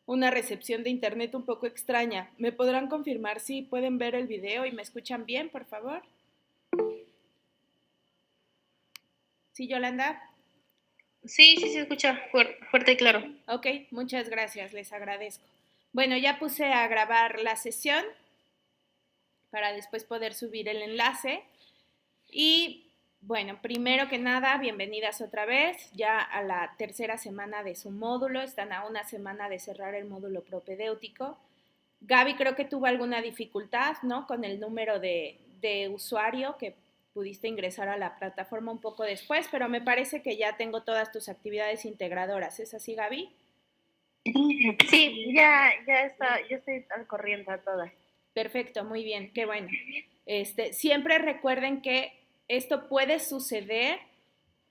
una recepción de internet un poco extraña. ¿Me podrán confirmar si pueden ver el video y me escuchan bien, por favor? ¿Sí, Yolanda? Sí, sí se escucha fuerte y claro. Ok, muchas gracias, les agradezco. Bueno, ya puse a grabar la sesión para después poder subir el enlace. Y bueno, primero que nada, bienvenidas otra vez, ya a la tercera semana de su módulo, están a una semana de cerrar el módulo propedéutico. Gaby creo que tuvo alguna dificultad, ¿no? Con el número de usuario que pudiste ingresar a la plataforma un poco después, pero me parece que ya tengo todas tus actividades integradoras. ¿Es así, Gaby? Sí, ya estoy al corriente a todas. Perfecto, muy bien, qué bueno. Siempre recuerden que esto puede suceder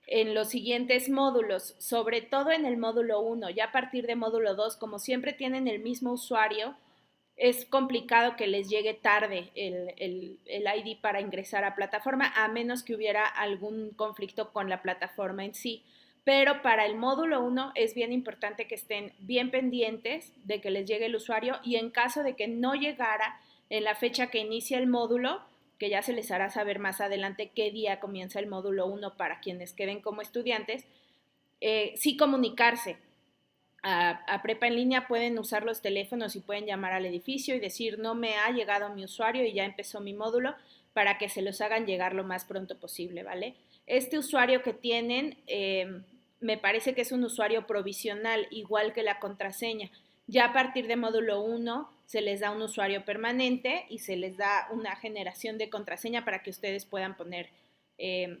en los siguientes módulos, sobre todo en el módulo 1, ya a partir de módulo 2, como siempre tienen el mismo usuario, es complicado que les llegue tarde el ID para ingresar a plataforma, a menos que hubiera algún conflicto con la plataforma en sí. Pero para el módulo 1 es bien importante que estén bien pendientes de que les llegue el usuario y en caso de que no llegara en la fecha que inicia el módulo, que ya se les hará saber más adelante qué día comienza el módulo 1 para quienes queden como estudiantes, sí comunicarse. A prepa en línea pueden usar los teléfonos y pueden llamar al edificio y decir no me ha llegado mi usuario y ya empezó mi módulo para que se los hagan llegar lo más pronto posible, ¿vale? Este usuario que tienen me parece que es un usuario provisional, igual que la contraseña. Ya a partir de módulo 1 se les da un usuario permanente y se les da una generación de contraseña para que ustedes puedan poner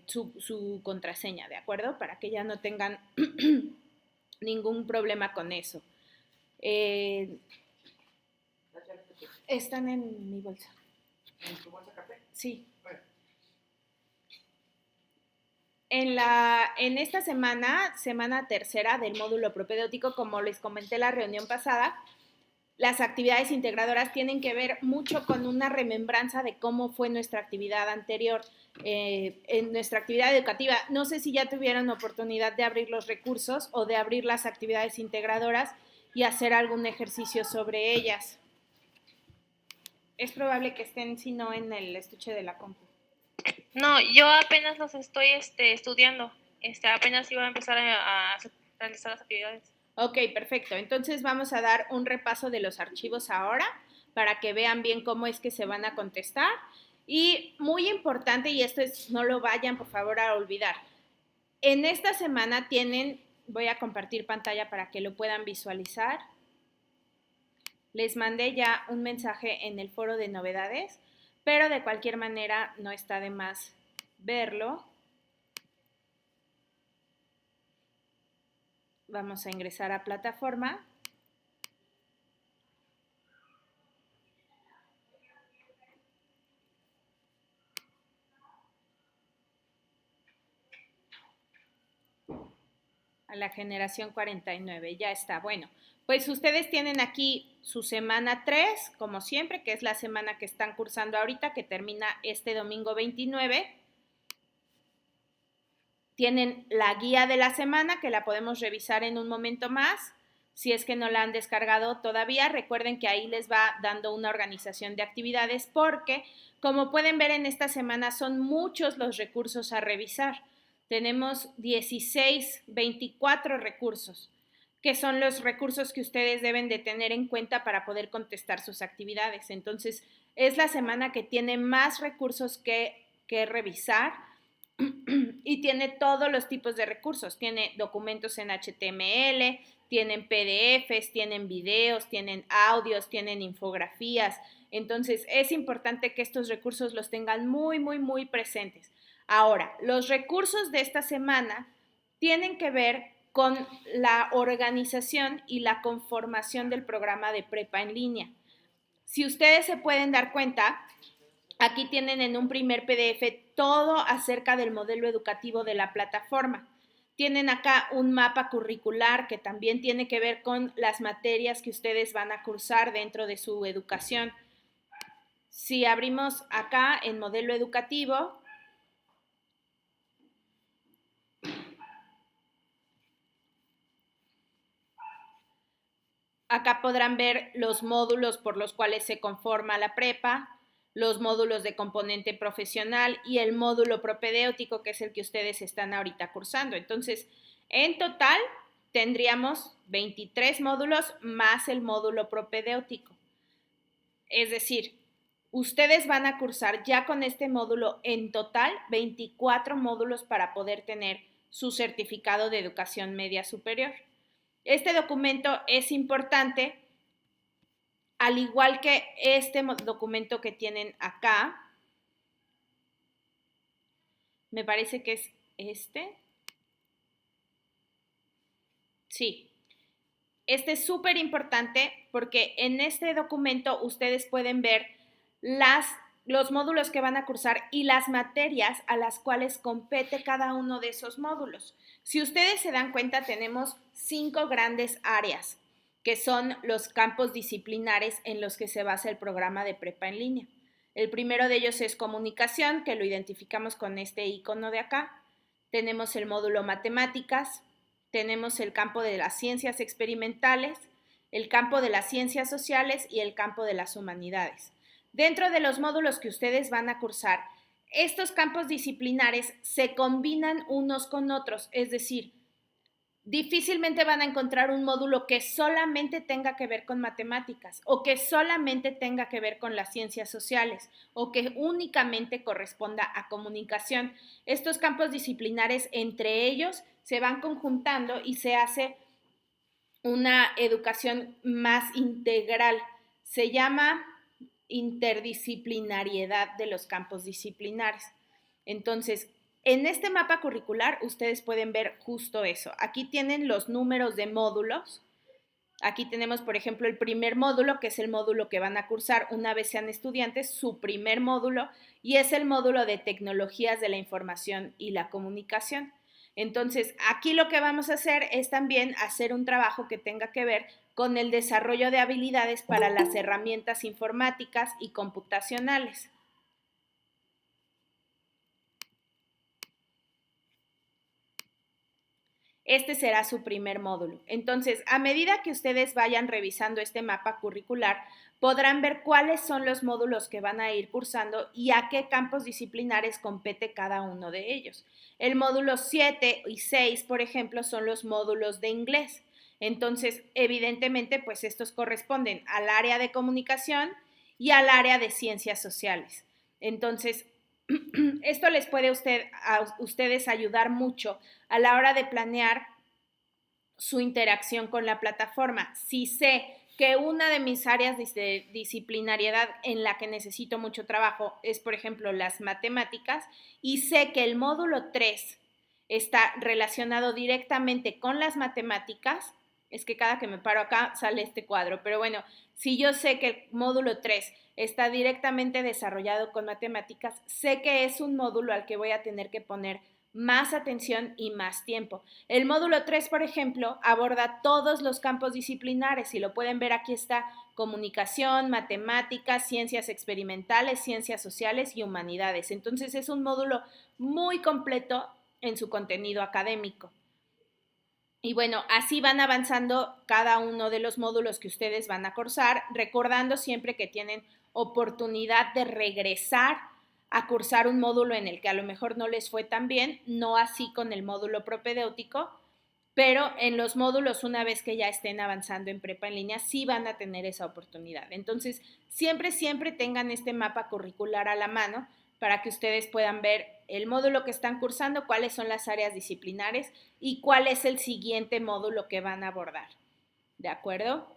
su contraseña, ¿de acuerdo? Para que ya no tengan ningún problema con eso. Eh, Están en mi bolsa. ¿En tu bolsa café? Sí. Bueno. En esta semana, semana tercera del módulo propedéutico, como les comenté la reunión pasada, las actividades integradoras tienen que ver mucho con una remembranza de cómo fue nuestra actividad anterior, en nuestra actividad educativa. No sé si ya tuvieron oportunidad de abrir los recursos o de abrir las actividades integradoras y hacer algún ejercicio sobre ellas. Es probable que estén, si no, en el estuche de la compu. No, yo apenas los estoy estudiando. Apenas iba a empezar a realizar las actividades. Ok, perfecto. Entonces vamos a dar un repaso de los archivos ahora para que vean bien cómo es que se van a contestar. Y muy importante, y esto es, no lo vayan por favor a olvidar, en esta semana tienen, voy a compartir pantalla para que lo puedan visualizar. Les mandé ya un mensaje en el foro de novedades, pero de cualquier manera no está de más verlo. Vamos a ingresar a plataforma. A la generación 49, ya está. Bueno, pues ustedes tienen aquí su semana 3, como siempre, que es la semana que están cursando ahorita, que termina este domingo 29. Tienen la guía de la semana, que la podemos revisar en un momento más. Si es que no la han descargado todavía, recuerden que ahí les va dando una organización de actividades porque, como pueden ver en esta semana, son muchos los recursos a revisar. Tenemos 16, 24 recursos, que son los recursos que ustedes deben de tener en cuenta para poder contestar sus actividades. Entonces, es la semana que tiene más recursos que revisar y tiene todos los tipos de recursos. Tiene documentos en HTML, tienen PDFs, tienen videos, tienen audios, tienen infografías. Entonces es importante que estos recursos los tengan muy, muy, muy presentes. Ahora, los recursos de esta semana tienen que ver con la organización y la conformación del programa de prepa en línea. Si ustedes se pueden dar cuenta, aquí tienen en un primer PDF todo acerca del modelo educativo de la plataforma. Tienen acá un mapa curricular que también tiene que ver con las materias que ustedes van a cursar dentro de su educación. Si abrimos acá en modelo educativo, Acá podrán ver los módulos por los cuales se conforma la prepa, los módulos de componente profesional y el módulo propedéutico, que es el que ustedes están ahorita cursando. Entonces, en total tendríamos 23 módulos más el módulo propedéutico. Es decir, ustedes van a cursar ya con este módulo en total 24 módulos para poder tener su certificado de educación media superior. Este documento es importante, al igual que este documento que tienen acá. Me parece que es este. Sí. Este es súper importante porque en este documento ustedes pueden ver los módulos que van a cursar y las materias a las cuales compete cada uno de esos módulos. Si ustedes se dan cuenta, tenemos 5 grandes áreas, que son los campos disciplinares en los que se basa el programa de prepa en línea. El primero de ellos es comunicación, que lo identificamos con este icono de acá. Tenemos el módulo matemáticas, tenemos el campo de las ciencias experimentales, el campo de las ciencias sociales y el campo de las humanidades. Dentro de los módulos que ustedes van a cursar, estos campos disciplinares se combinan unos con otros, es decir, difícilmente van a encontrar un módulo que solamente tenga que ver con matemáticas o que solamente tenga que ver con las ciencias sociales o que únicamente corresponda a comunicación. Estos campos disciplinares entre ellos se van conjuntando y se hace una educación más integral. Se llama interdisciplinariedad de los campos disciplinares. Entonces, en este mapa curricular ustedes pueden ver justo eso. Aquí tienen los números de módulos. Aquí tenemos, por ejemplo, el primer módulo, que es el módulo que van a cursar una vez sean estudiantes, su primer módulo, y es el módulo de tecnologías de la información y la comunicación. Entonces, aquí lo que vamos a hacer es también hacer un trabajo que tenga que ver con el desarrollo de habilidades para las herramientas informáticas y computacionales. Este será su primer módulo. Entonces, a medida que ustedes vayan revisando este mapa curricular, podrán ver cuáles son los módulos que van a ir cursando y a qué campos disciplinares compete cada uno de ellos. El módulo 7 y 6, por ejemplo, son los módulos de inglés. Entonces, evidentemente, pues estos corresponden al área de comunicación y al área de ciencias sociales. Entonces, esto les puede a ustedes ayudar mucho a la hora de planear su interacción con la plataforma. Si sé que una de mis áreas de disciplinariedad en la que necesito mucho trabajo es, por ejemplo, las matemáticas, y sé que el módulo 3 está relacionado directamente con las matemáticas, es que cada que me paro acá sale este cuadro, pero bueno, si yo sé que el módulo 3 está directamente desarrollado con matemáticas, sé que es un módulo al que voy a tener que poner más atención y más tiempo. El módulo 3, por ejemplo, aborda todos los campos disciplinares y lo pueden ver, aquí está: comunicación, matemáticas, ciencias experimentales, ciencias sociales y humanidades. Entonces es un módulo muy completo en su contenido académico. Y bueno, así van avanzando cada uno de los módulos que ustedes van a cursar, recordando siempre que tienen oportunidad de regresar a cursar un módulo en el que a lo mejor no les fue tan bien, no así con el módulo propedéutico, pero en los módulos, una vez que ya estén avanzando en prepa en línea, sí van a tener esa oportunidad. Entonces, siempre tengan este mapa curricular a la mano para que ustedes puedan ver el módulo que están cursando, cuáles son las áreas disciplinares y cuál es el siguiente módulo que van a abordar. ¿De acuerdo?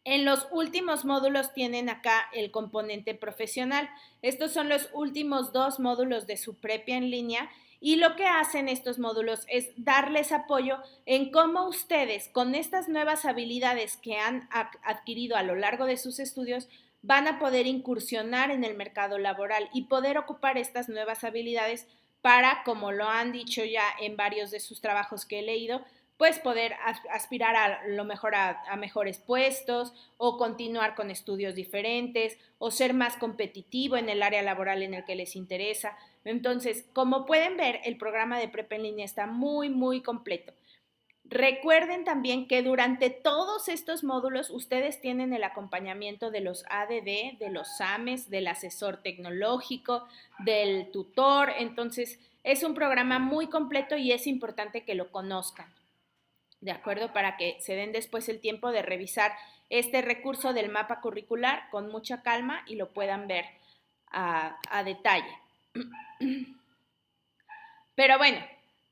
En los últimos módulos tienen acá el componente profesional. Estos son los últimos 2 módulos de su prepa en línea y lo que hacen estos módulos es darles apoyo en cómo ustedes, con estas nuevas habilidades que han adquirido a lo largo de sus estudios, van a poder incursionar en el mercado laboral y poder ocupar estas nuevas habilidades para, como lo han dicho ya en varios de sus trabajos que he leído, pues poder aspirar a lo mejor a mejores puestos o continuar con estudios diferentes o ser más competitivo en el área laboral en el que les interesa. Entonces, como pueden ver, el programa de prepa en línea está muy completo. Recuerden también que durante todos estos módulos ustedes tienen el acompañamiento de los ADD, de los SAMES, del asesor tecnológico, del tutor. Entonces, es un programa muy completo y es importante que lo conozcan, ¿de acuerdo? Para que se den después el tiempo de revisar este recurso del mapa curricular con mucha calma y lo puedan ver a detalle. Pero bueno,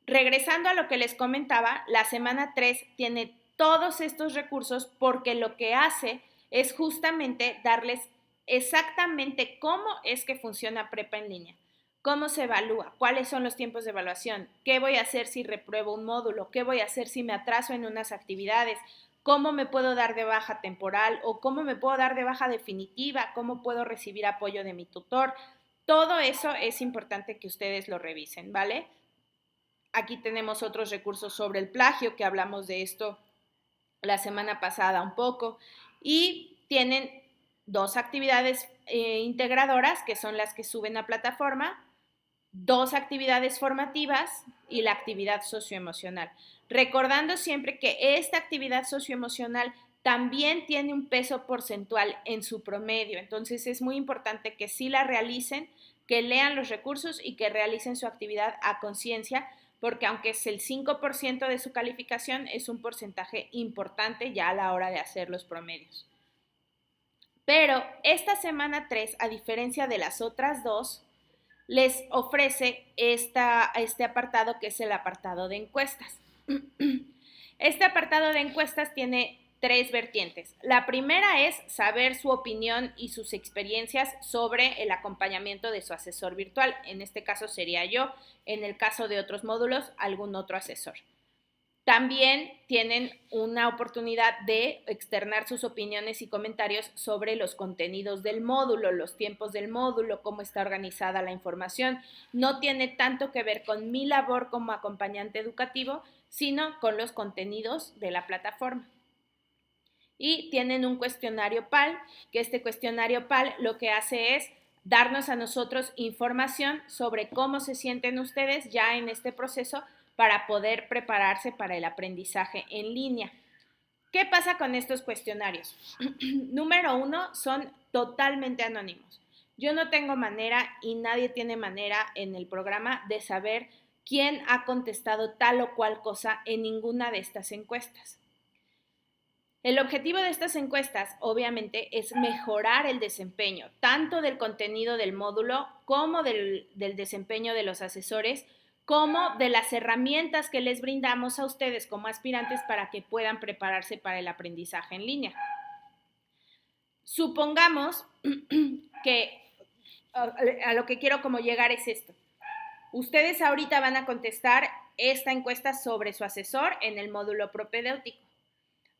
regresando a lo que les comentaba, la semana 3 tiene todos estos recursos porque lo que hace es justamente darles exactamente cómo es que funciona Prepa en línea, cómo se evalúa, cuáles son los tiempos de evaluación, qué voy a hacer si repruebo un módulo, qué voy a hacer si me atraso en unas actividades, cómo me puedo dar de baja temporal o cómo me puedo dar de baja definitiva, cómo puedo recibir apoyo de mi tutor. Todo eso es importante que ustedes lo revisen, ¿vale? Aquí tenemos otros recursos sobre el plagio, que hablamos de esto la semana pasada un poco, y tienen dos actividades integradoras, que son las que suben a plataforma, dos actividades formativas y la actividad socioemocional. Recordando siempre que esta actividad socioemocional también tiene un peso porcentual en su promedio, entonces es muy importante que sí la realicen, que lean los recursos y que realicen su actividad a conciencia, porque aunque es el 5% de su calificación, es un porcentaje importante ya a la hora de hacer los promedios. Pero esta semana 3, a diferencia de las otras dos, les ofrece este apartado que es el apartado de encuestas. Este apartado de encuestas tiene tres vertientes. La primera es saber su opinión y sus experiencias sobre el acompañamiento de su asesor virtual. En este caso sería yo, en el caso de otros módulos, algún otro asesor. También tienen una oportunidad de externar sus opiniones y comentarios sobre los contenidos del módulo, los tiempos del módulo, cómo está organizada la información. No tiene tanto que ver con mi labor como acompañante educativo, sino con los contenidos de la plataforma. Y tienen un cuestionario PAL, que este cuestionario PAL lo que hace es darnos a nosotros información sobre cómo se sienten ustedes ya en este proceso para poder prepararse para el aprendizaje en línea. ¿Qué pasa con estos cuestionarios? Número 1, son totalmente anónimos. Yo no tengo manera y nadie tiene manera en el programa de saber quién ha contestado tal o cual cosa en ninguna de estas encuestas. El objetivo de estas encuestas, obviamente, es mejorar el desempeño, tanto del contenido del módulo como del desempeño de los asesores, como de las herramientas que les brindamos a ustedes como aspirantes para que puedan prepararse para el aprendizaje en línea. Supongamos que a lo que quiero como llegar es esto. Ustedes ahorita van a contestar esta encuesta sobre su asesor en el módulo propedéutico.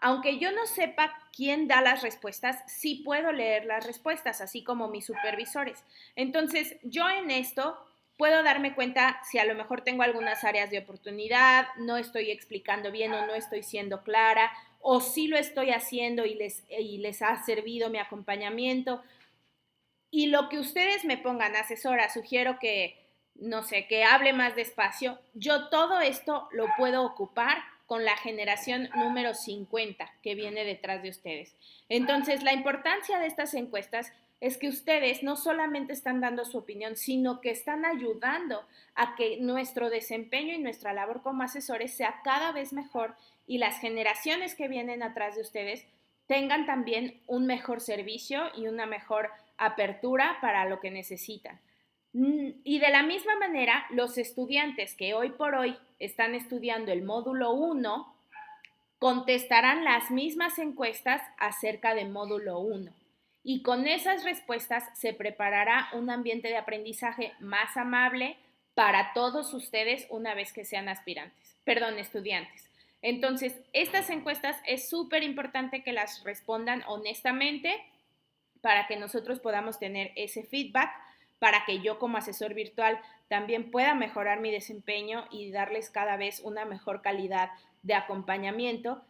Aunque yo no sepa quién da las respuestas, sí puedo leer las respuestas, así como mis supervisores. Entonces, yo en esto puedo darme cuenta si a lo mejor tengo algunas áreas de oportunidad, no estoy explicando bien o no estoy siendo clara, o sí lo estoy haciendo y les ha servido mi acompañamiento. Y lo que ustedes me pongan, asesora, sugiero que, no sé, que hable más despacio, yo todo esto lo puedo ocupar con la generación número 50 que viene detrás de ustedes. Entonces, la importancia de estas encuestas es que ustedes no solamente están dando su opinión, sino que están ayudando a que nuestro desempeño y nuestra labor como asesores sea cada vez mejor y las generaciones que vienen atrás de ustedes tengan también un mejor servicio y una mejor apertura para lo que necesitan. Y de la misma manera, los estudiantes que hoy por hoy están estudiando el módulo 1 contestarán las mismas encuestas acerca del módulo 1. Y con esas respuestas se preparará un ambiente de aprendizaje más amable para todos ustedes una vez que sean estudiantes. Entonces, estas encuestas es súper importante que las respondan honestamente para que nosotros podamos tener ese feedback, para que yo como asesor virtual también pueda mejorar mi desempeño y darles cada vez una mejor calidad de acompañamiento.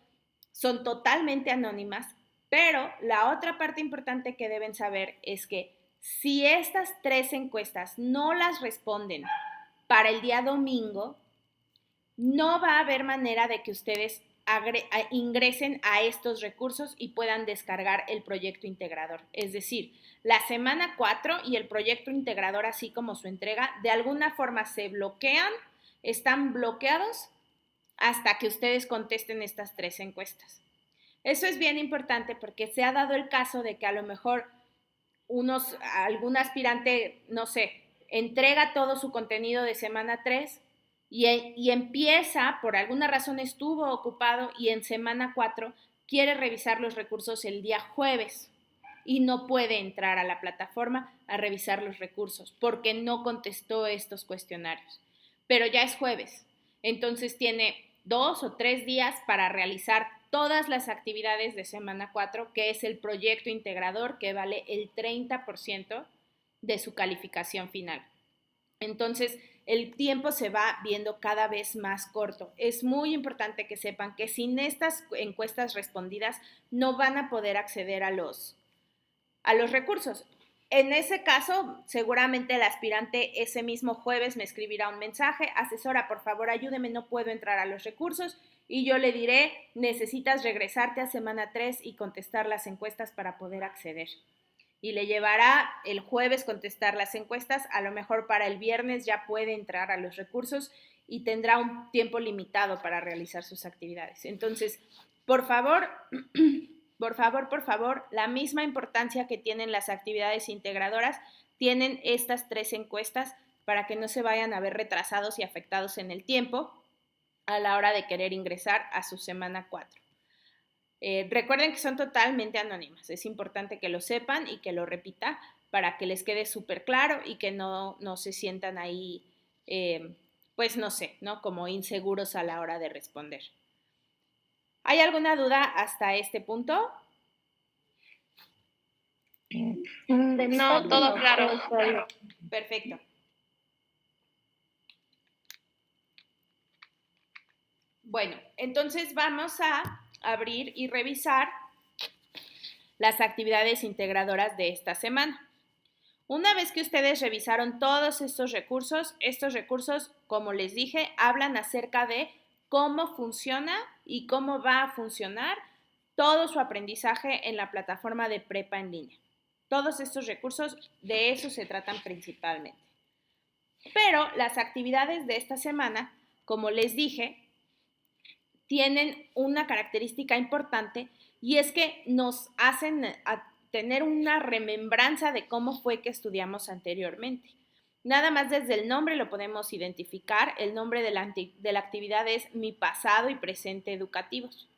Son totalmente anónimas, pero la otra parte importante que deben saber es que si estas tres encuestas no las responden para el día domingo, no va a haber manera de que ustedes ingresen a estos recursos y puedan descargar el proyecto integrador. Es decir, la semana 4 y el proyecto integrador, así como su entrega, de alguna forma se bloquean, están bloqueados hasta que ustedes contesten estas 3 encuestas. Eso es bien importante porque se ha dado el caso de que a lo mejor algún aspirante, no sé, entrega todo su contenido de semana 3 y empieza, por alguna razón estuvo ocupado y en semana 4 quiere revisar los recursos el día jueves y no puede entrar a la plataforma a revisar los recursos porque no contestó estos cuestionarios. Pero ya es jueves, entonces tiene 2 o 3 días para realizar todas las actividades de semana 4, que es el proyecto integrador que vale el 30% de su calificación final. Entonces, el tiempo se va viendo cada vez más corto. Es muy importante que sepan que sin estas encuestas respondidas no van a poder acceder a los recursos. En ese caso, seguramente el aspirante ese mismo jueves me escribirá un mensaje: asesora, por favor, ayúdeme, no puedo entrar a los recursos, y yo le diré: necesitas regresarte a semana 3 y contestar las encuestas para poder acceder. Y le llevará el jueves contestar las encuestas, a lo mejor para el viernes ya puede entrar a los recursos y tendrá un tiempo limitado para realizar sus actividades. Entonces, por favor, la misma importancia que tienen las actividades integradoras, tienen estas 3 encuestas para que no se vayan a ver retrasados y afectados en el tiempo a la hora de querer ingresar a su semana 4. Recuerden que son totalmente anónimas, es importante que lo sepan y que lo repita para que les quede súper claro y que no se sientan ahí, pues no sé, ¿no? Como inseguros a la hora de responder. ¿Hay alguna duda hasta este punto? No, todo claro. Perfecto. Bueno, entonces vamos a abrir y revisar las actividades integradoras de esta semana. Una vez que ustedes revisaron todos estos recursos, como les dije, hablan acerca de cómo funciona y cómo va a funcionar todo su aprendizaje en la plataforma de prepa en línea. Todos estos recursos, de eso se tratan principalmente. Pero las actividades de esta semana, como les dije, tienen una característica importante, y es que nos hacen tener una remembranza de cómo fue que estudiamos anteriormente. Nada más desde el nombre lo podemos identificar. El nombre de la actividad es Mi pasado y presente educativos.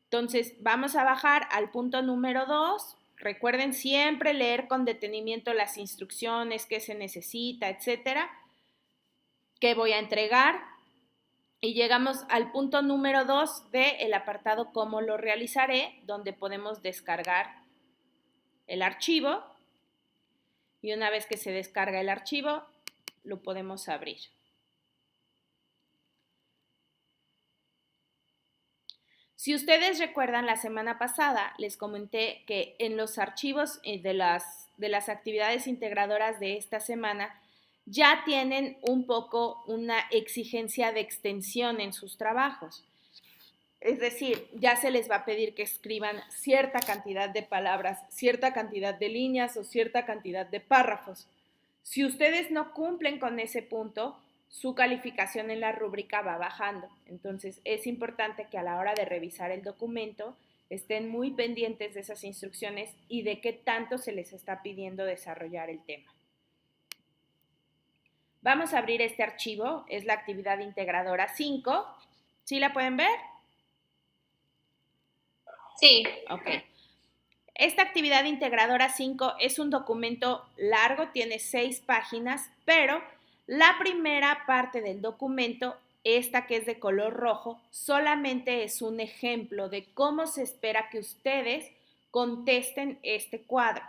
Entonces, vamos a bajar al punto número 2. Recuerden siempre leer con detenimiento las instrucciones, qué se necesita, etcétera, qué voy a entregar. Y llegamos al punto número 2 del apartado Cómo lo realizaré, donde podemos descargar el archivo. Y una vez que se descarga el archivo, lo podemos abrir. Si ustedes recuerdan, la semana pasada les comenté que en los archivos de las actividades integradoras de esta semana ya tienen un poco una exigencia de extensión en sus trabajos. Es decir, ya se les va a pedir que escriban cierta cantidad de palabras, cierta cantidad de líneas o cierta cantidad de párrafos. Si ustedes no cumplen con ese punto, su calificación en la rúbrica va bajando. Entonces, es importante que a la hora de revisar el documento estén muy pendientes de esas instrucciones y de qué tanto se les está pidiendo desarrollar el tema. Vamos a abrir este archivo, es la actividad integradora 5. ¿Sí la pueden ver? Sí. Ok. Esta actividad integradora 5 es un documento largo, tiene 6 páginas, pero la primera parte del documento, esta que es de color rojo, solamente es un ejemplo de cómo se espera que ustedes contesten este cuadro.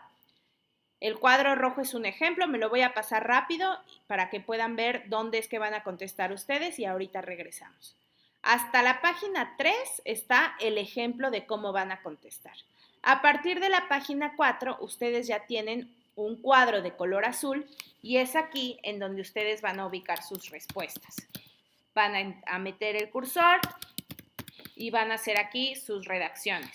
El cuadro rojo es un ejemplo, me lo voy a pasar rápido para que puedan ver dónde es que van a contestar ustedes y ahorita regresamos. Hasta la página 3 está el ejemplo de cómo van a contestar. A partir de la página 4, ustedes ya tienen un cuadro de color azul y es aquí en donde ustedes van a ubicar sus respuestas. Van a meter el cursor y van a hacer aquí sus redacciones.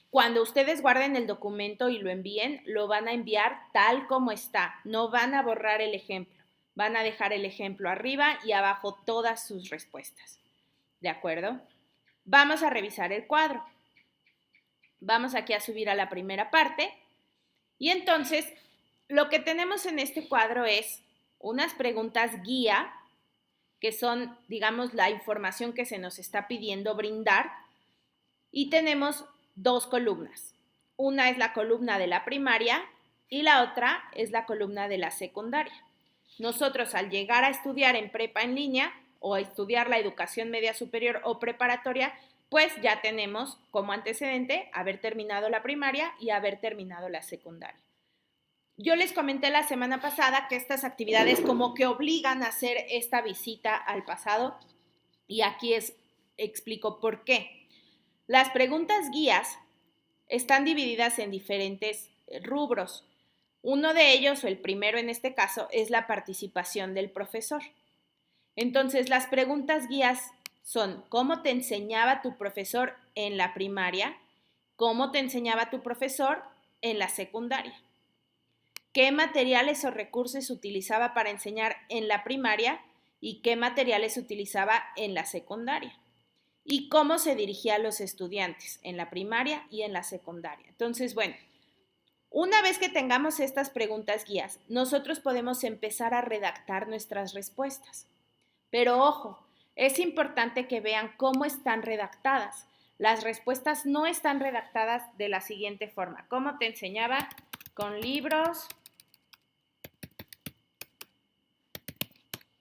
Cuando ustedes guarden el documento y lo envíen, lo van a enviar tal como está. No van a borrar el ejemplo. Van a dejar el ejemplo arriba y abajo todas sus respuestas. ¿De acuerdo? Vamos a revisar el cuadro. Vamos aquí a subir a la primera parte. Y entonces, lo que tenemos en este cuadro es unas preguntas guía, que son, digamos, la información que se nos está pidiendo brindar. Y tenemos dos columnas. Una es la columna de la primaria y la otra es la columna de la secundaria. Nosotros al llegar a estudiar en prepa en línea o a estudiar la educación media superior o preparatoria, pues ya tenemos como antecedente haber terminado la primaria y haber terminado la secundaria. Yo les comenté la semana pasada que estas actividades como que obligan a hacer esta visita al pasado y aquí explico por qué. Las preguntas guías están divididas en diferentes rubros. Uno de ellos, o el primero en este caso, es la participación del profesor. Entonces, las preguntas guías son cómo te enseñaba tu profesor en la primaria, cómo te enseñaba tu profesor en la secundaria, qué materiales o recursos utilizaba para enseñar en la primaria y qué materiales utilizaba en la secundaria, y cómo se dirigía a los estudiantes en la primaria y en la secundaria. Entonces, bueno, una vez que tengamos estas preguntas guías, nosotros podemos empezar a redactar nuestras respuestas. Pero ojo, es importante que vean cómo están redactadas. Las respuestas no están redactadas de la siguiente forma. ¿Cómo te enseñaba? Con libros.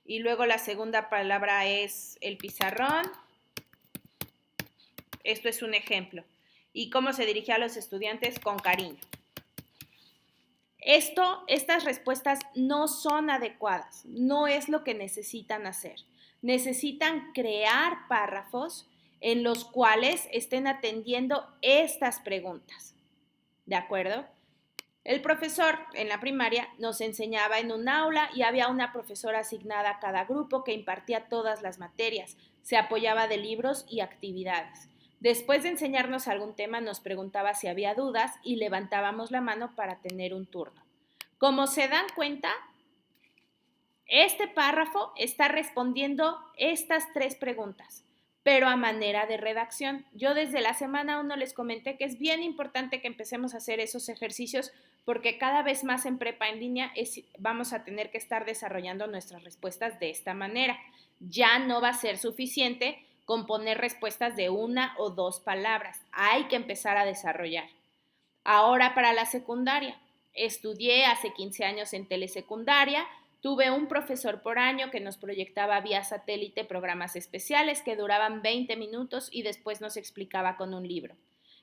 Y luego la segunda palabra es el pizarrón. Esto es un ejemplo. ¿Y cómo se dirigía a los estudiantes? Con cariño. Estas respuestas no son adecuadas, no es lo que necesitan hacer. Necesitan crear párrafos en los cuales estén atendiendo estas preguntas. ¿De acuerdo? El profesor en la primaria nos enseñaba en un aula y había una profesora asignada a cada grupo que impartía todas las materias, se apoyaba de libros y actividades. Después de enseñarnos algún tema, nos preguntaba si había dudas y levantábamos la mano para tener un turno. Como se dan cuenta, este párrafo está respondiendo estas tres preguntas, pero a manera de redacción. Yo desde la semana 1 les comenté que es bien importante que empecemos a hacer esos ejercicios porque cada vez más en prepa en línea vamos a tener que estar desarrollando nuestras respuestas de esta manera. Ya no va a ser suficiente con poner respuestas de una o dos palabras. Hay que empezar a desarrollar. Ahora para la secundaria. Estudié hace 15 años en telesecundaria. Tuve un profesor por año que nos proyectaba vía satélite programas especiales que duraban 20 minutos y después nos explicaba con un libro.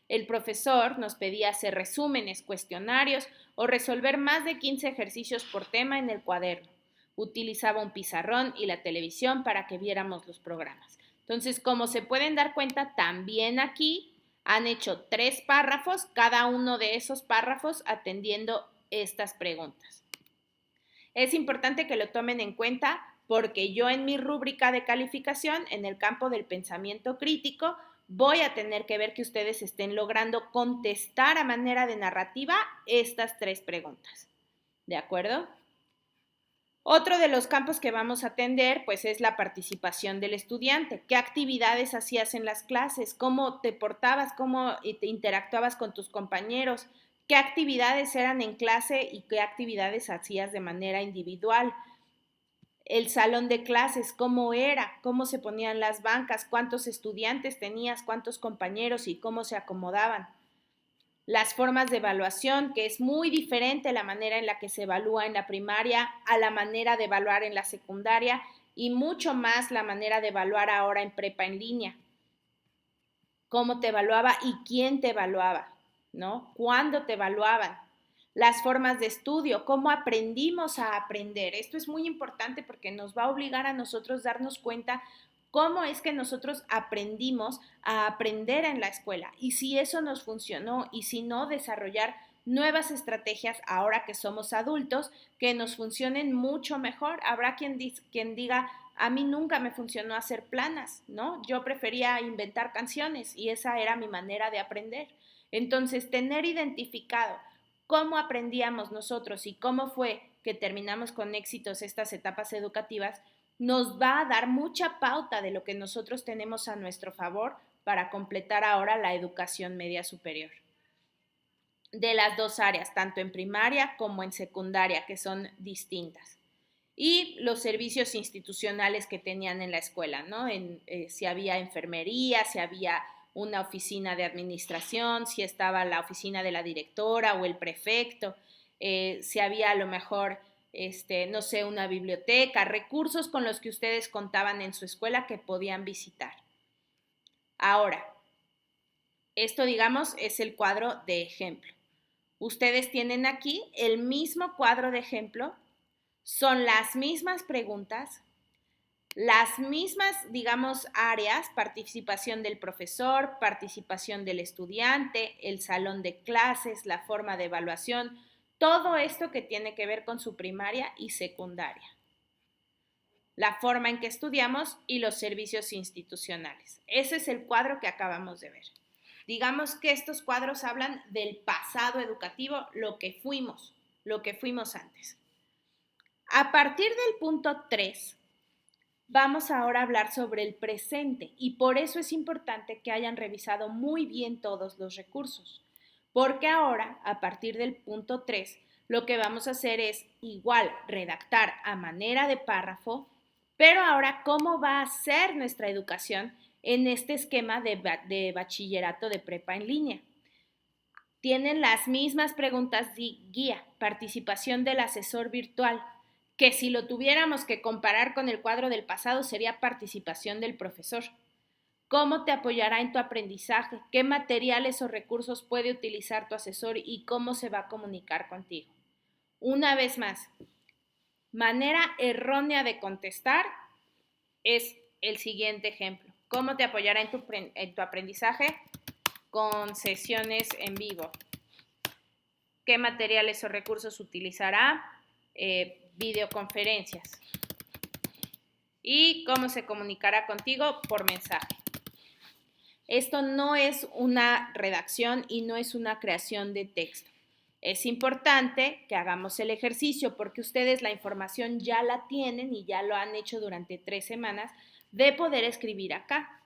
El profesor nos pedía hacer resúmenes, cuestionarios o resolver más de 15 ejercicios por tema en el cuaderno. Utilizaba un pizarrón y la televisión para que viéramos los programas. Entonces, como se pueden dar cuenta, también aquí han hecho 3 párrafos, cada uno de esos párrafos atendiendo estas preguntas. Es importante que lo tomen en cuenta porque yo en mi rúbrica de calificación, en el campo del pensamiento crítico, voy a tener que ver que ustedes estén logrando contestar a manera de narrativa estas 3 preguntas. ¿De acuerdo? Otro de los campos que vamos a atender, pues, es la participación del estudiante. ¿Qué actividades hacías en las clases? ¿Cómo te portabas? ¿Cómo te interactuabas con tus compañeros? ¿Qué actividades eran en clase y qué actividades hacías de manera individual? El salón de clases, ¿cómo era? ¿Cómo se ponían las bancas? ¿Cuántos estudiantes tenías? ¿Cuántos compañeros? ¿Y cómo se acomodaban? Las formas de evaluación, que es muy diferente la manera en la que se evalúa en la primaria a la manera de evaluar en la secundaria y mucho más la manera de evaluar ahora en prepa en línea. ¿Cómo te evaluaba y quién te evaluaba? ¿No? ¿Cuándo te evaluaban? Las formas de estudio, cómo aprendimos a aprender. Esto es muy importante porque nos va a obligar a nosotros darnos cuenta cómo es que nosotros aprendimos a aprender en la escuela y si eso nos funcionó y si no, desarrollar nuevas estrategias ahora que somos adultos que nos funcionen mucho mejor. Habrá quien diga, a mí nunca me funcionó hacer planas, ¿no? Yo prefería inventar canciones y esa era mi manera de aprender. Entonces, tener identificado cómo aprendíamos nosotros y cómo fue que terminamos con éxitos estas etapas educativas, nos va a dar mucha pauta de lo que nosotros tenemos a nuestro favor para completar ahora la educación media superior. De las dos áreas, tanto en primaria como en secundaria, que son distintas. Y los servicios institucionales que tenían en la escuela, ¿no? Si había enfermería, si había una oficina de administración, si estaba la oficina de la directora o el prefecto, si había a lo mejor, no sé, una biblioteca, recursos con los que ustedes contaban en su escuela que podían visitar. Ahora, esto, digamos, es el cuadro de ejemplo. Ustedes tienen aquí el mismo cuadro de ejemplo, son las mismas preguntas, las mismas, digamos, áreas, participación del profesor, participación del estudiante, el salón de clases, la forma de evaluación, todo esto que tiene que ver con su primaria y secundaria. La forma en que estudiamos y los servicios institucionales. Ese es el cuadro que acabamos de ver. Digamos que estos cuadros hablan del pasado educativo, lo que fuimos antes. A partir del punto 3, vamos ahora a hablar sobre el presente y por eso es importante que hayan revisado muy bien todos los recursos, porque ahora, a partir del punto 3, lo que vamos a hacer es igual redactar a manera de párrafo, pero ahora cómo va a ser nuestra educación en este esquema de bachillerato de prepa en línea. Tienen las mismas preguntas de guía, participación del asesor virtual, que si lo tuviéramos que comparar con el cuadro del pasado sería participación del profesor. ¿Cómo te apoyará en tu aprendizaje? ¿Qué materiales o recursos puede utilizar tu asesor y cómo se va a comunicar contigo? Una vez más, manera errónea de contestar es el siguiente ejemplo. ¿Cómo te apoyará en tu aprendizaje? Con sesiones en vivo. ¿Qué materiales o recursos utilizará? Videoconferencias. ¿Y cómo se comunicará contigo? Por mensaje. Esto no es una redacción y no es una creación de texto. Es importante que hagamos el ejercicio porque ustedes la información ya la tienen y ya lo han hecho durante 3 semanas de poder escribir acá.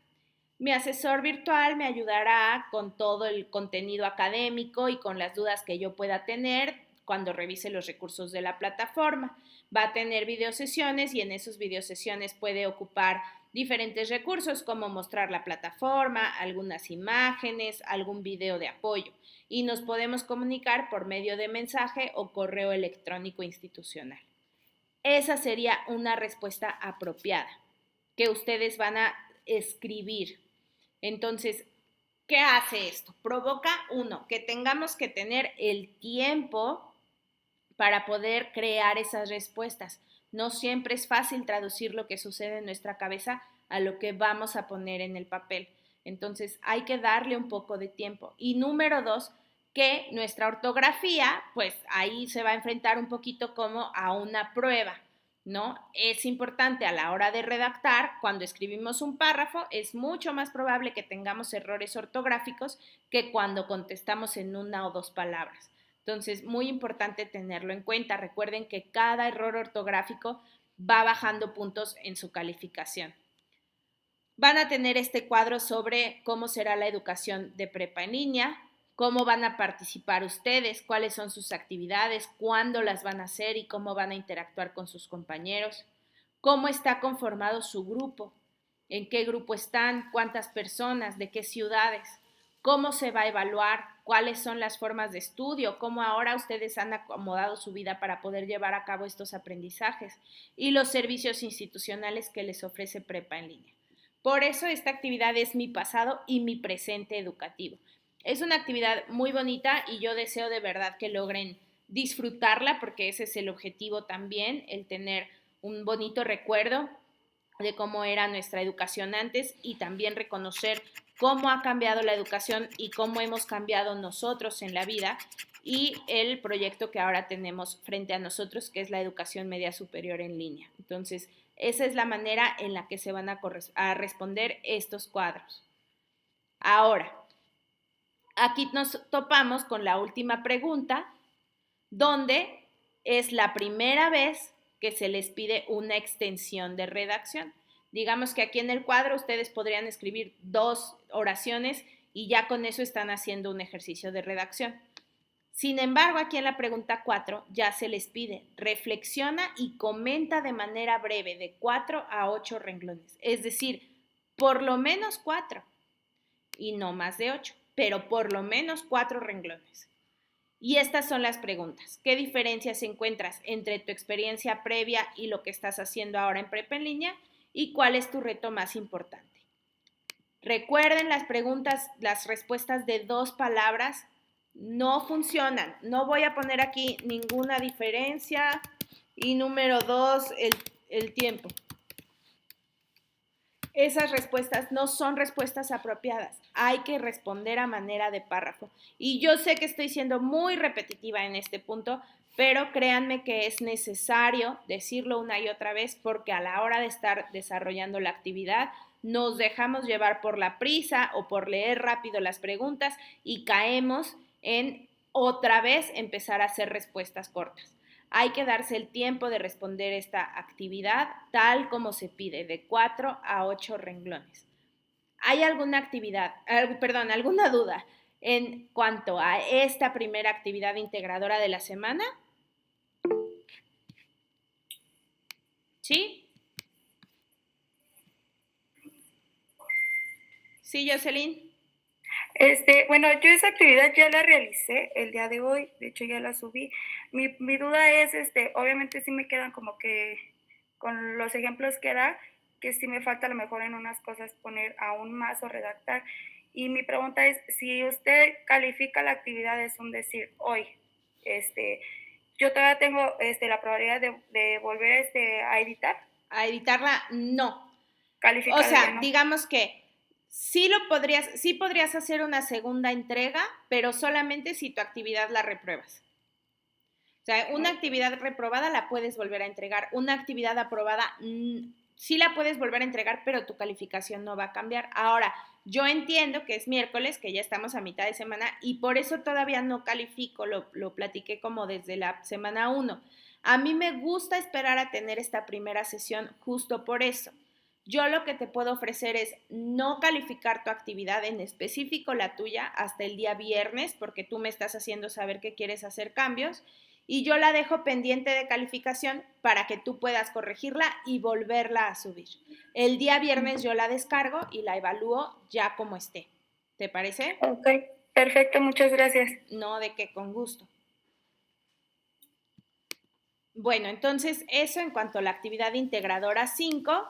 Mi asesor virtual me ayudará con todo el contenido académico y con las dudas que yo pueda tener cuando revise los recursos de la plataforma. Va a tener videosesiones y en esas videosesiones puede ocupar diferentes recursos como mostrar la plataforma, algunas imágenes, algún video de apoyo y nos podemos comunicar por medio de mensaje o correo electrónico institucional. Esa sería una respuesta apropiada que ustedes van a escribir. Entonces, ¿qué hace esto? Provoca, uno, que tengamos que tener el tiempo para poder crear esas respuestas. No siempre es fácil traducir lo que sucede en nuestra cabeza a lo que vamos a poner en el papel. Entonces, hay que darle un poco de tiempo. Y número 2, que nuestra ortografía, pues ahí se va a enfrentar un poquito como a una prueba, ¿no? Es importante a la hora de redactar, cuando escribimos un párrafo, es mucho más probable que tengamos errores ortográficos que cuando contestamos en una o dos palabras. Entonces, muy importante tenerlo en cuenta. Recuerden que cada error ortográfico va bajando puntos en su calificación. Van a tener este cuadro sobre cómo será la educación de prepa en línea, cómo van a participar ustedes, cuáles son sus actividades, cuándo las van a hacer y cómo van a interactuar con sus compañeros, cómo está conformado su grupo, en qué grupo están, cuántas personas, de qué ciudades, cómo se va a evaluar, cuáles son las formas de estudio, cómo ahora ustedes han acomodado su vida para poder llevar a cabo estos aprendizajes y los servicios institucionales que les ofrece prepa en línea. Por eso esta actividad es mi pasado y mi presente educativo. Es una actividad muy bonita y yo deseo de verdad que logren disfrutarla porque ese es el objetivo también, el tener un bonito recuerdo de cómo era nuestra educación antes y también reconocer cómo ha cambiado la educación y cómo hemos cambiado nosotros en la vida y el proyecto que ahora tenemos frente a nosotros, que es la educación media superior en línea. Entonces, esa es la manera en la que se van a responder estos cuadros. Ahora, aquí nos topamos con la última pregunta, donde es la primera vez que se les pide una extensión de redacción. Digamos que aquí en el cuadro ustedes podrían escribir 2 oraciones y ya con eso están haciendo un ejercicio de redacción. Sin embargo, aquí en la pregunta 4 ya se les pide, reflexiona y comenta de manera breve de 4 a 8 renglones. Es decir, por lo menos 4 y no más de 8, pero por lo menos 4 renglones. Y estas son las preguntas. ¿Qué diferencias encuentras entre tu experiencia previa y lo que estás haciendo ahora en Prepa en línea? ¿Y cuál es tu reto más importante? Recuerden las preguntas, las respuestas de 2 palabras no funcionan. No voy a poner aquí ninguna diferencia. Y número 2, el tiempo. Esas respuestas no son respuestas apropiadas. Hay que responder a manera de párrafo. Y yo sé que estoy siendo muy repetitiva en este punto, pero créanme que es necesario decirlo una y otra vez porque a la hora de estar desarrollando la actividad nos dejamos llevar por la prisa o por leer rápido las preguntas y caemos en otra vez empezar a hacer respuestas cortas. Hay que darse el tiempo de responder esta actividad tal como se pide, de 4 a 8 renglones. ¿Hay alguna alguna duda en cuanto a esta primera actividad integradora de la semana? ¿Sí? ¿Sí, Jocelyn? Bueno, yo esa actividad ya la realicé el día de hoy, de hecho ya la subí. Mi duda es, obviamente sí me quedan como que con los ejemplos que da, que sí me falta a lo mejor en unas cosas poner aún más o redactar. Y mi pregunta es, si usted califica la actividad, es un decir, hoy, yo todavía tengo la probabilidad de volver a editar. A editarla, no. Calificar, o sea, ¿no? digamos que sí podrías hacer una segunda entrega, pero solamente si tu actividad la repruebas. O sea, una actividad reprobada la puedes volver a entregar. Una actividad aprobada sí la puedes volver a entregar, pero tu calificación no va a cambiar. Ahora, yo entiendo que es miércoles, que ya estamos a mitad de semana, y por eso todavía no califico, lo platiqué como desde la semana 1. A mí me gusta esperar a tener esta primera sesión justo por eso. Yo lo que te puedo ofrecer es no calificar tu actividad, en específico la tuya, hasta el día viernes, porque tú me estás haciendo saber que quieres hacer cambios, y yo la dejo pendiente de calificación para que tú puedas corregirla y volverla a subir. El día viernes yo la descargo y la evalúo ya como esté. ¿Te parece? Ok, perfecto, muchas gracias. No, de qué, con gusto. Bueno, entonces eso en cuanto a la actividad integradora 5.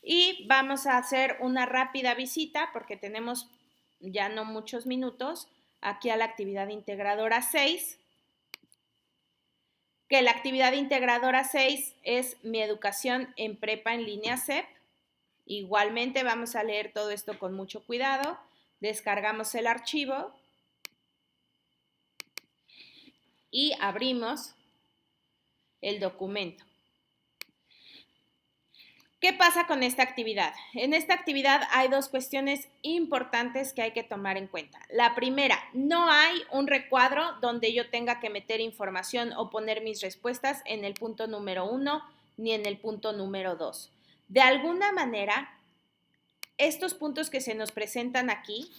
Y vamos a hacer una rápida visita, porque tenemos ya no muchos minutos, aquí a la actividad integradora 6, que la actividad integradora 6 es mi educación en prepa en línea CEP. Igualmente vamos a leer todo esto con mucho cuidado. Descargamos el archivo y abrimos el documento. ¿Qué pasa con esta actividad? En esta actividad hay 2 cuestiones importantes que hay que tomar en cuenta. La primera, no hay un recuadro donde yo tenga que meter información o poner mis respuestas en el punto número 1 ni en el punto número 2. De alguna manera, estos puntos que se nos presentan aquí,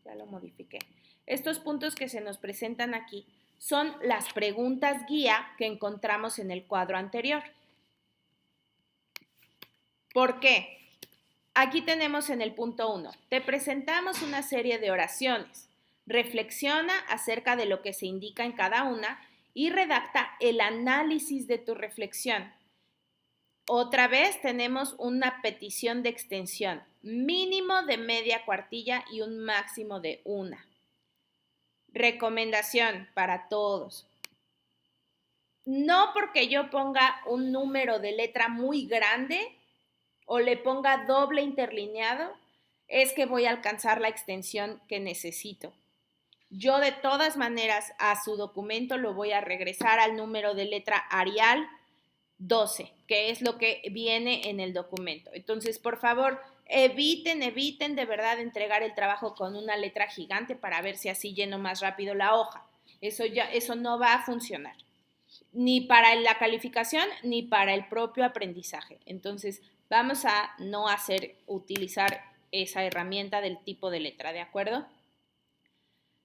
ya lo modifiqué. Estos puntos que se nos presentan aquí son las preguntas guía que encontramos en el cuadro anterior. ¿Por qué? Aquí tenemos en el punto 1, te presentamos una serie de oraciones. Reflexiona acerca de lo que se indica en cada una y redacta el análisis de tu reflexión. Otra vez tenemos una petición de extensión, mínimo de media cuartilla y un máximo de 1. Recomendación para todos. No porque yo ponga un número de letra muy grande o le ponga doble interlineado, es que voy a alcanzar la extensión que necesito. Yo de todas maneras a su documento lo voy a regresar al número de letra Arial 12, que es lo que viene en el documento. Entonces, por favor, eviten de verdad entregar el trabajo con una letra gigante para ver si así lleno más rápido la hoja. Eso no va a funcionar, ni para la calificación ni para el propio aprendizaje. Entonces, vamos a no utilizar esa herramienta del tipo de letra, ¿de acuerdo?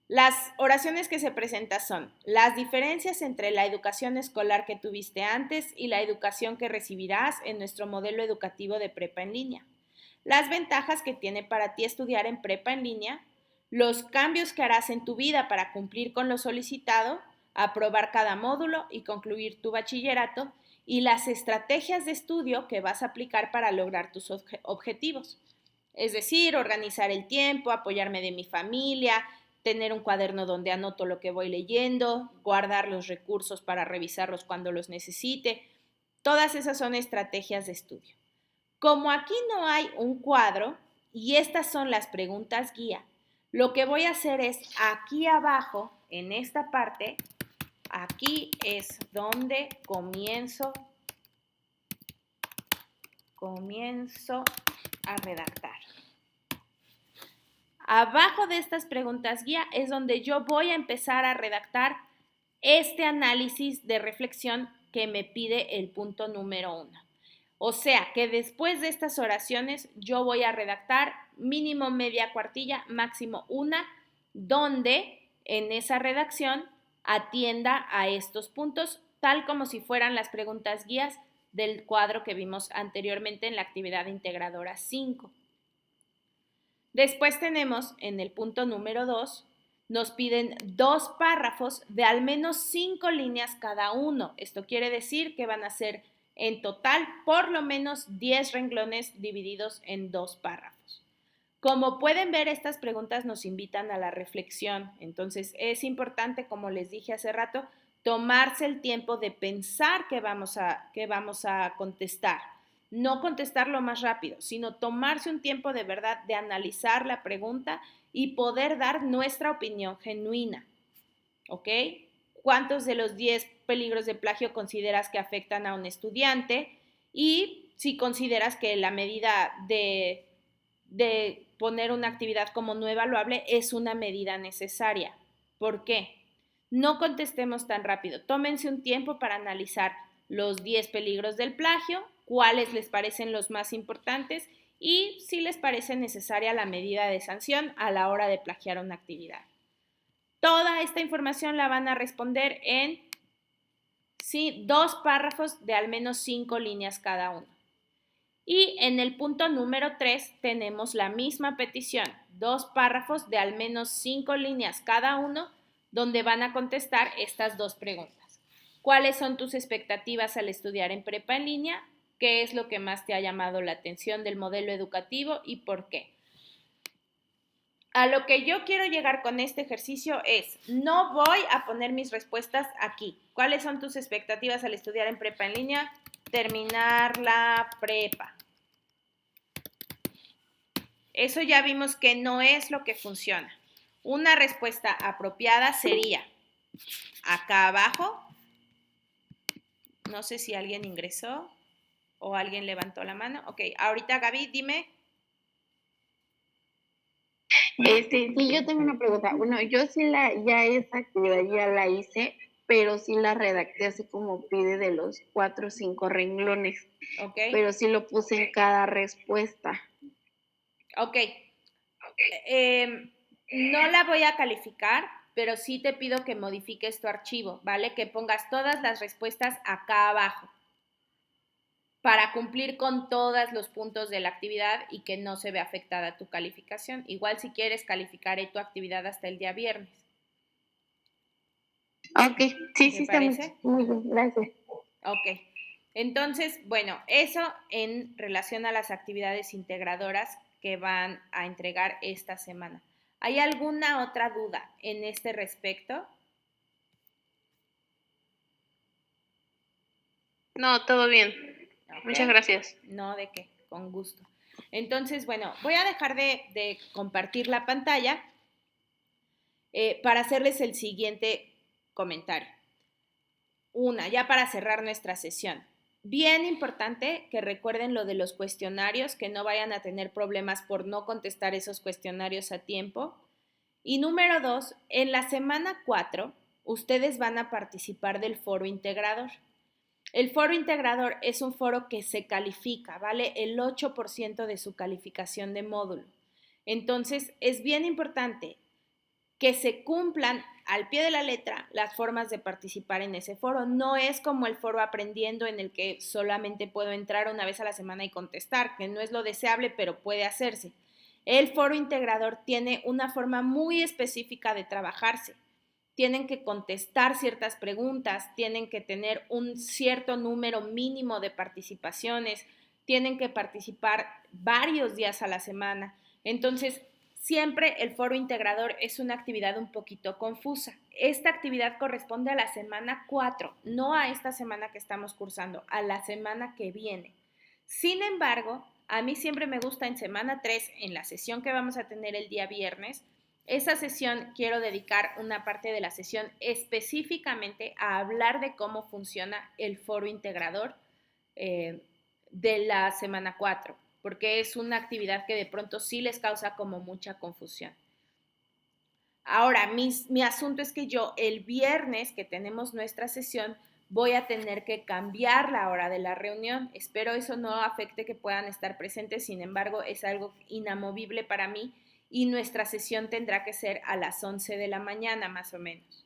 Las oraciones que se presentan son las diferencias entre la educación escolar que tuviste antes y la educación que recibirás en nuestro modelo educativo de prepa en línea, las ventajas que tiene para ti estudiar en prepa en línea, los cambios que harás en tu vida para cumplir con lo solicitado, aprobar cada módulo y concluir tu bachillerato, y las estrategias de estudio que vas a aplicar para lograr tus objetivos. Es decir, organizar el tiempo, apoyarme de mi familia, tener un cuaderno donde anoto lo que voy leyendo, guardar los recursos para revisarlos cuando los necesite. Todas esas son estrategias de estudio. Como aquí no hay un cuadro y estas son las preguntas guía, lo que voy a hacer es aquí abajo, en esta parte, aquí es donde comienzo a redactar. Abajo de estas preguntas guía es donde yo voy a empezar a redactar este análisis de reflexión que me pide el punto número 1. O sea que después de estas oraciones yo voy a redactar mínimo media cuartilla, máximo una, donde en esa redacción atienda a estos puntos, tal como si fueran las preguntas guías del cuadro que vimos anteriormente en la actividad integradora 5. Después tenemos en el punto número 2, nos piden 2 párrafos de al menos 5 líneas cada uno. Esto quiere decir que van a ser en total por lo menos 10 renglones divididos en 2 párrafos. Como pueden ver, estas preguntas nos invitan a la reflexión. Entonces es importante, como les dije hace rato, tomarse el tiempo de pensar qué vamos a contestar. No contestarlo más rápido, sino tomarse un tiempo de verdad de analizar la pregunta y poder dar nuestra opinión genuina. ¿Ok? ¿Cuántos de los 10 peligros de plagio consideras que afectan a un estudiante? Y si consideras que la medida de poner una actividad como no evaluable es una medida necesaria. ¿Por qué? No contestemos tan rápido. Tómense un tiempo para analizar los 10 peligros del plagio, cuáles les parecen los más importantes y si les parece necesaria la medida de sanción a la hora de plagiar una actividad. Toda esta información la van a responder en 2 párrafos de al menos 5 líneas cada uno. Y en el punto número 3 tenemos la misma petición, 2 párrafos de al menos 5 líneas cada uno, donde van a contestar estas 2 preguntas. ¿Cuáles son tus expectativas al estudiar en prepa en línea? ¿Qué es lo que más te ha llamado la atención del modelo educativo y por qué? A lo que yo quiero llegar con este ejercicio es, no voy a poner mis respuestas aquí. ¿Cuáles son tus expectativas al estudiar en prepa en línea? Terminar la prepa. Eso ya vimos que no es lo que funciona. Una respuesta apropiada sería acá abajo. No sé si alguien ingresó o alguien levantó la mano. Ok, ahorita Gaby, dime. Sí, yo tengo una pregunta. Bueno, yo sí ya esa actividad ya la hice, pero sí la redacté así como pide de los 4 o 5 renglones. Ok. Pero sí lo puse en cada respuesta. Ok. No la voy a calificar, pero sí te pido que modifiques tu archivo, ¿vale? Que pongas todas las respuestas acá abajo para cumplir con todos los puntos de la actividad y que no se vea afectada tu calificación. Igual si quieres, calificaré tu actividad hasta el día viernes. Ok, sí, ¿Te parece? Está muy bien, gracias. Ok, entonces, bueno, eso en relación a las actividades integradoras que van a entregar esta semana. ¿Hay alguna otra duda en este respecto? No, todo bien. Okay. Muchas gracias. No, de qué, con gusto. Entonces, bueno, voy a dejar de compartir la pantalla para hacerles el siguiente comentario. Ya para cerrar nuestra sesión. Bien importante que recuerden lo de los cuestionarios, que no vayan a tener problemas por no contestar esos cuestionarios a tiempo. Y número 2, en la semana 4, ustedes van a participar del foro integrador. El foro integrador es un foro que se califica, vale el 8% de su calificación de módulo. Entonces, es bien importante que se cumplan al pie de la letra las formas de participar en ese foro. No es como el foro aprendiendo en el que solamente puedo entrar una vez a la semana y contestar, que no es lo deseable, pero puede hacerse. El foro integrador tiene una forma muy específica de trabajarse. Tienen que contestar ciertas preguntas, tienen que tener un cierto número mínimo de participaciones, tienen que participar varios días a la semana. Entonces, siempre el foro integrador es una actividad un poquito confusa. Esta actividad corresponde a la semana 4, no a esta semana que estamos cursando, a la semana que viene. Sin embargo, a mí siempre me gusta en semana 3, en la sesión que vamos a tener el día viernes, esa sesión quiero dedicar una parte de la sesión específicamente a hablar de cómo funciona el foro integrador de la semana 4, porque es una actividad que de pronto sí les causa como mucha confusión. Ahora, mi asunto es que yo el viernes que tenemos nuestra sesión voy a tener que cambiar la hora de la reunión. Espero eso no afecte que puedan estar presentes, sin embargo, es algo inamovible para mí y nuestra sesión tendrá que ser a las 11 de la mañana más o menos.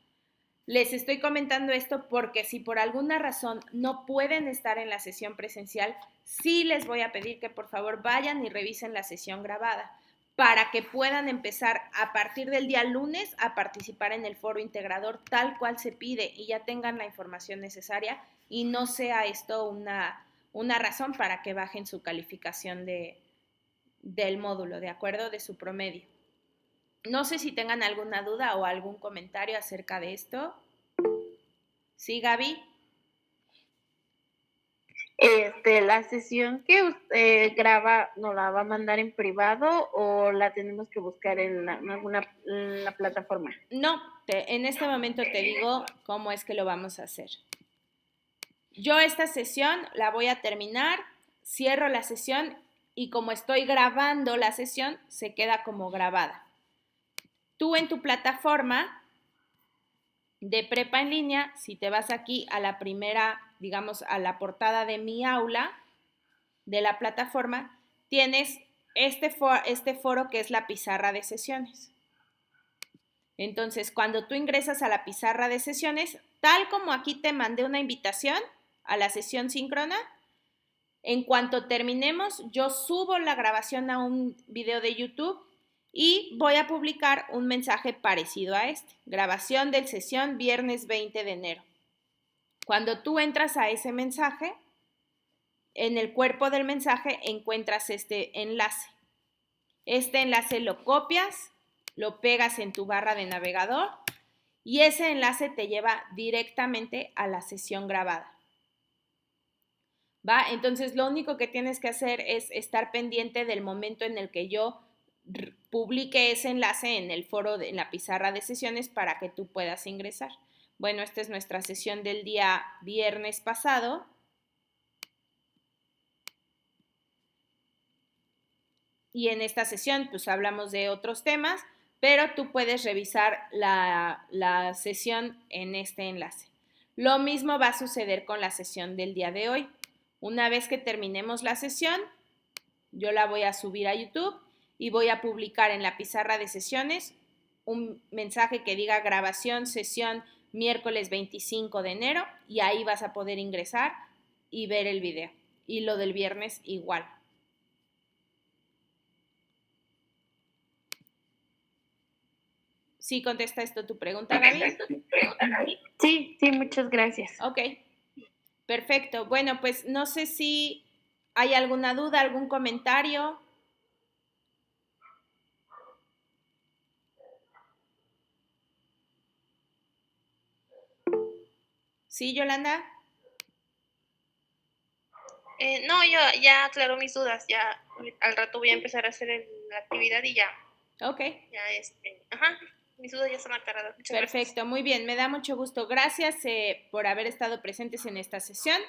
Les estoy comentando esto porque si por alguna razón no pueden estar en la sesión presencial, sí les voy a pedir que por favor vayan y revisen la sesión grabada para que puedan empezar a partir del día lunes a participar en el foro integrador tal cual se pide y ya tengan la información necesaria y no sea esto una razón para que bajen su calificación del módulo, ¿de acuerdo? De su promedio. No sé si tengan alguna duda o algún comentario acerca de esto. ¿Sí, Gaby? La sesión que usted graba, ¿nos la va a mandar en privado o la tenemos que buscar en la plataforma? No, en este momento te digo cómo es que lo vamos a hacer. Yo esta sesión la voy a terminar, cierro la sesión y como estoy grabando la sesión, se queda como grabada. Tú en tu plataforma de prepa en línea, si te vas aquí a la primera, digamos, a la portada de mi aula, de la plataforma, tienes este foro que es la pizarra de sesiones. Entonces, cuando tú ingresas a la pizarra de sesiones, tal como aquí te mandé una invitación a la sesión síncrona, en cuanto terminemos, yo subo la grabación a un video de YouTube y voy a publicar un mensaje parecido a este. Grabación de sesión viernes 20 de enero. Cuando tú entras a ese mensaje, en el cuerpo del mensaje encuentras este enlace. Este enlace lo copias, lo pegas en tu barra de navegador y ese enlace te lleva directamente a la sesión grabada. ¿Va? Entonces, lo único que tienes que hacer es estar pendiente del momento en el que yo publique ese enlace en el foro, en la pizarra de sesiones para que tú puedas ingresar. Bueno, esta es nuestra sesión del día viernes pasado. Y en esta sesión, pues hablamos de otros temas, pero tú puedes revisar la sesión en este enlace. Lo mismo va a suceder con la sesión del día de hoy. Una vez que terminemos la sesión, yo la voy a subir a YouTube y voy a publicar en la pizarra de sesiones un mensaje que diga grabación, sesión, miércoles 25 de enero y ahí vas a poder ingresar y ver el video. Y lo del viernes igual. ¿Sí contesta esto tu pregunta, Gaby? Sí, muchas gracias. Ok, perfecto. Bueno, pues no sé si hay alguna duda, algún comentario. ¿Sí, Yolanda? No, yo ya aclaro mis dudas, ya al rato voy a empezar a hacer la actividad y ya. Ok. Ya ajá. mis dudas ya están aclaradas. Muchas gracias. Perfecto, muy bien, me da mucho gusto. Gracias por haber estado presentes en esta sesión.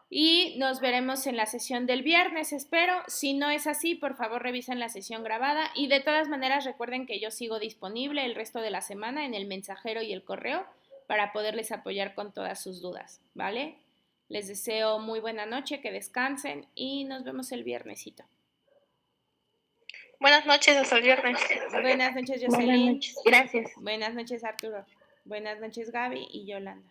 Y nos veremos en la sesión del viernes, espero. Si no es así, por favor revisen la sesión grabada. Y de todas maneras, recuerden que yo sigo disponible el resto de la semana en el mensajero y el correo para poderles apoyar con todas sus dudas, ¿vale? Les deseo muy buena noche, que descansen y nos vemos el viernesito. Buenas noches, hasta el viernes. Buenas noches, Buenas Jocelyn. noches. Gracias. Buenas noches, Arturo. Buenas noches, Gaby y Yolanda.